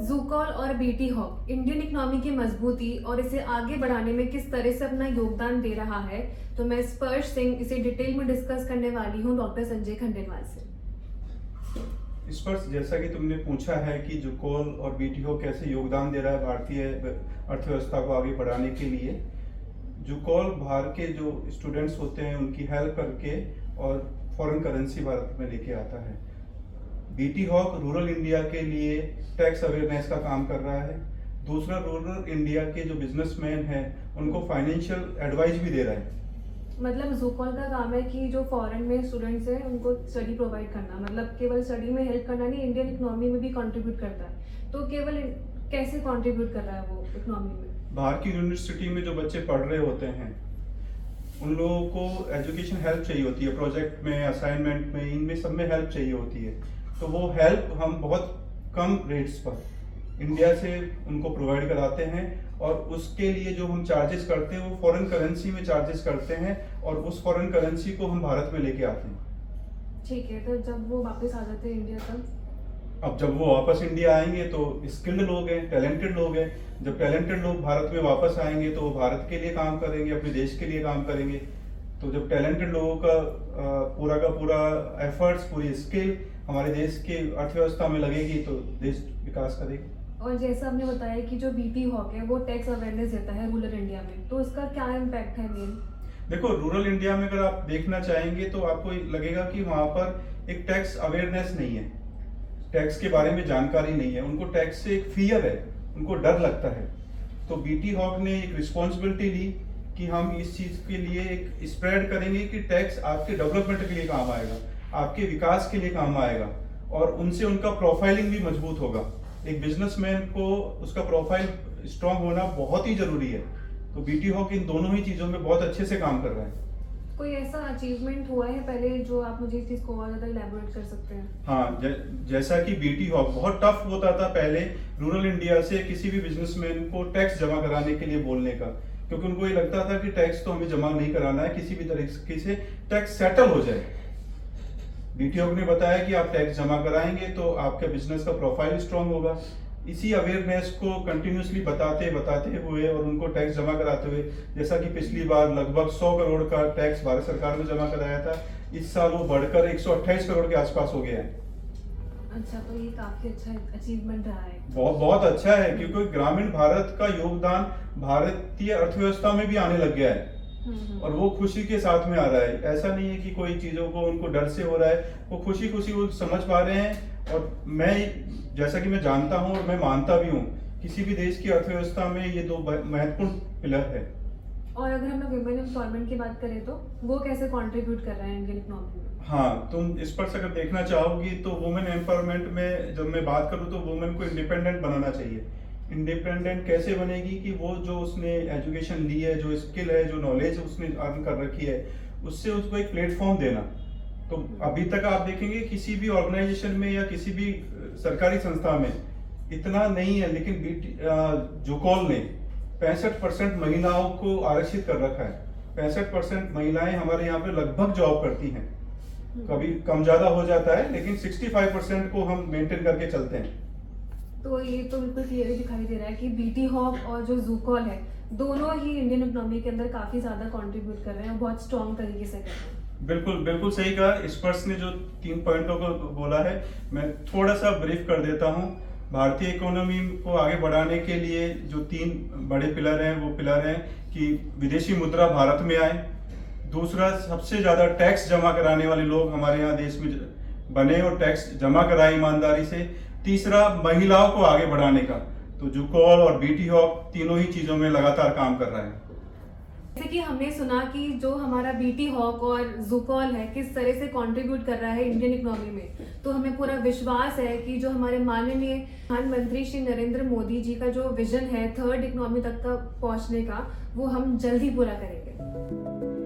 ज़ूकॉल और BT hoc Indian economy की मजबूती और इसे आगे बढ़ाने में किस तरह से अपना योगदान दे रहा है, तो मैं स्पर्श सिंह इसे डिटेल में डिस्कस करने वाली हूँ डॉक्टर संजय खंडेलवाल से। स्पर्श, जैसा कि तुमने पूछा है कि जुकोल और बीटीओ कैसे योगदान दे रहा है भारतीय अर्थव्यवस्था को आगे बढ़ाने के लिए। जुकोल बाहर के जो स्टूडेंट्स होते हैं उनकी हेल्प करके और फॉरेन करेंसी भारत में लेके आता है। बीटी हॉक रूरल इंडिया के लिए टैक्स अवेयरनेस का काम कर रहा है। दूसरा, रूरल इंडिया के जो बिजनेसमैन हैं उनको फाइनेंशियल एडवाइस भी दे रहा है। मतलब ज़ूकॉल का काम है कि जो फॉरेन में स्टूडेंट्स हैं उनको स्टडी प्रोवाइड करना, मतलब केवल स्टडी में हेल्प करना नहीं, इंडियन इकोनॉमी में भी कंट्रीब्यूट करता है। तो केवल कैसे कंट्रीब्यूट कर रहा है वो इकोनॉमी में? बाहर की यूनिवर्सिटी में जो बच्चे पढ़ रहे होते हैं उन लोगों को एजुकेशन हेल्प चाहिए होती है, प्रोजेक्ट में, असाइनमेंट में, इनमें सब में हेल्प चाहिए होती है। तो वो हेल्प हम बहुत कम रेट्स पर इंडिया से उनको प्रोवाइड कराते हैं और उसके लिए जो हम चार्जेस करते हैं वो फॉरेन करेंसी में चार्जेस करते हैं और उस फॉरेन करेंसी को हम भारत में लेके आते हैं। ठीक है, तो जब वो वापस आ जाते हैं इंडिया तब? अब जब वो वापस इंडिया आएंगे तो स्किल्ड लोग हैं, टैलेंटेड लोग हैं। जब टैलेंटेड लोग भारत में वापस आएंगे तो वो भारत के लिए काम करेंगे, अपने देश के लिए काम करेंगे। तो जब टैलेंटेड लोगों का पूरा एफर्ट्स, पूरी स्किल हमारे देश की अर्थव्यवस्था में लगेगी तो देश विकास करेगी। और जैसा आपने बताया कि जो बीटी हॉक है वो टैक्स अवेयरनेस देता है रूरल इंडिया में, तो इसका क्या इम्पैक्ट है मेन? देखो, रूरल इंडिया में अगर आप देखना चाहेंगे तो आपको लगेगा कि वहां पर एक टैक्स अवेयरनेस नहीं है, टैक्स के बारे में जानकारी नहीं है, उनको टैक्स से एक फियर है, उनको डर लगता है। तो बीटी हॉक ने एक रिस्पॉन्सिबिलिटी ली कि हम इस चीज के लिए एक स्प्रेड करेंगे कि टैक्स आपके डेवलपमेंट के लिए काम आएगा, आपके विकास के लिए काम आएगा और उनसे उनका प्रोफाइलिंग भी मजबूत होगा। एक बिजनेसमैन को उसका प्रोफाइल स्ट्रांग होना बहुत ही जरूरी है। तो बीटी हॉक इन दोनों ही चीजों में बहुत अच्छे से काम कर रहा है। कोई ऐसा अचीवमेंट हुआ है पहले जो आप मुझे इस चीज को और ज्यादा इलैबोरेट कर सकते हैं? हाँ, जैसा कि बीटी हॉक बहुत टफ होता था पहले रूरल इंडिया से किसी भी बिजनेसमैन को टैक्स जमा कराने के लिए बोलने का, क्योंकि उनको ये लगता था कि टैक्स तो हमें जमा नहीं कराना है, किसी भी तरीके से टैक्स सेटल हो जाए। बीटी हॉक ने बताया कि आप टैक्स जमा कराएंगे तो आपके बिजनेस का प्रोफाइल स्ट्रांग होगा। इसी अवेयरनेस को कंटिन्यूसली बताते हुए और उनको टैक्स जमा कराते हुए, जैसा कि पिछली बार लगभग 100 करोड़ का टैक्स भारत सरकार ने जमा कराया था, इस साल वो बढ़कर 128 करोड़ के आसपास हो गया है। अच्छा, तो ये काफी अच्छा अचीवमेंट रहा है। बहुत अच्छा है, क्योंकि ग्रामीण भारत का योगदान भारतीय अर्थव्यवस्था में भी आने लग गया है और वो खुशी के साथ में आ रहा है। ऐसा नहीं है कि कोई चीजों को उनको डर से हो रहा है, वो खुशी वो समझ पा रहे हैं। और मैं, जैसा कि मैं जानता हूं और मैं मानता भी हूं, किसी भी देश की अर्थव्यवस्था में ये दो महत्वपूर्ण पिलर है। और अगर हम लोग वुमेन एम्पावरमेंट की बात करें तो वो कैसे कंट्रीब्यूट कर रहे हैं इंडियन इकोनॉमी में? हाँ, तुम इस पर अगर देखना चाहोगी तो वुमेन एम्पावरमेंट में जब मैं बात करूं तो वुमेन को इंडिपेंडेंट बनाना चाहिए। इंडिपेंडेंट कैसे बनेगी कि वो जो उसने एजुकेशन ली है, जो स्किल है, जो नॉलेज उसने अर्न कर रखी है, उससे उसको एक प्लेटफॉर्म देना। तो अभी तक आप देखेंगे किसी भी ऑर्गेनाइजेशन में या किसी भी सरकारी संस्था में इतना नहीं है, लेकिन जुकोल ने 65% महिलाओं को आरक्षित कर रखा है। 65% महिलाएं हमारे यहाँ पे लगभग जॉब करती हैं, कभी कम ज्यादा हो जाता है, लेकिन 65% को हम मेंटेन करके चलते हैं। तो ये तो बिल्कुल क्लियरली दिखाई दे रहा है कि बीटी हॉक और जो ज़ूकॉल है दोनों ही इंडियन इकोनॉमी के अंदर काफी ज्यादा कंट्रीब्यूट कर रहे हैं, बहुत स्ट्रॉन्ग तरीके से कर रहे हैं। बिल्कुल सही कहा। स्पर्श ने जो 3 पॉइंटों को बोला है, मैं थोड़ा सा ब्रीफ कर देता हूँ। भारतीय इकोनॉमी को आगे बढ़ाने के लिए जो 3 बड़े पिलर हैं, वो पिलर हैं कि विदेशी मुद्रा भारत में आए। दूसरा, सबसे ज्यादा टैक्स जमा कराने वाले लोग हमारे यहाँ देश में बने और टैक्स जमा कराए ईमानदारी से। तीसरा, महिलाओं को आगे बढ़ाने का। तो जुकोल और बीटी हॉक तीनों ही चीजों में लगातार काम कर रहा है। जैसे कि हमने सुना कि जो हमारा बीटी हॉक और ज़ूकॉल है किस तरह से कंट्रीब्यूट कर रहा है इंडियन इकोनॉमी में, तो हमें पूरा विश्वास है कि जो हमारे माननीय प्रधानमंत्री श्री नरेंद्र मोदी जी का जो विजन है थर्ड इकोनॉमी तक का पहुंचने का, वो हम जल्द ही पूरा करेंगे।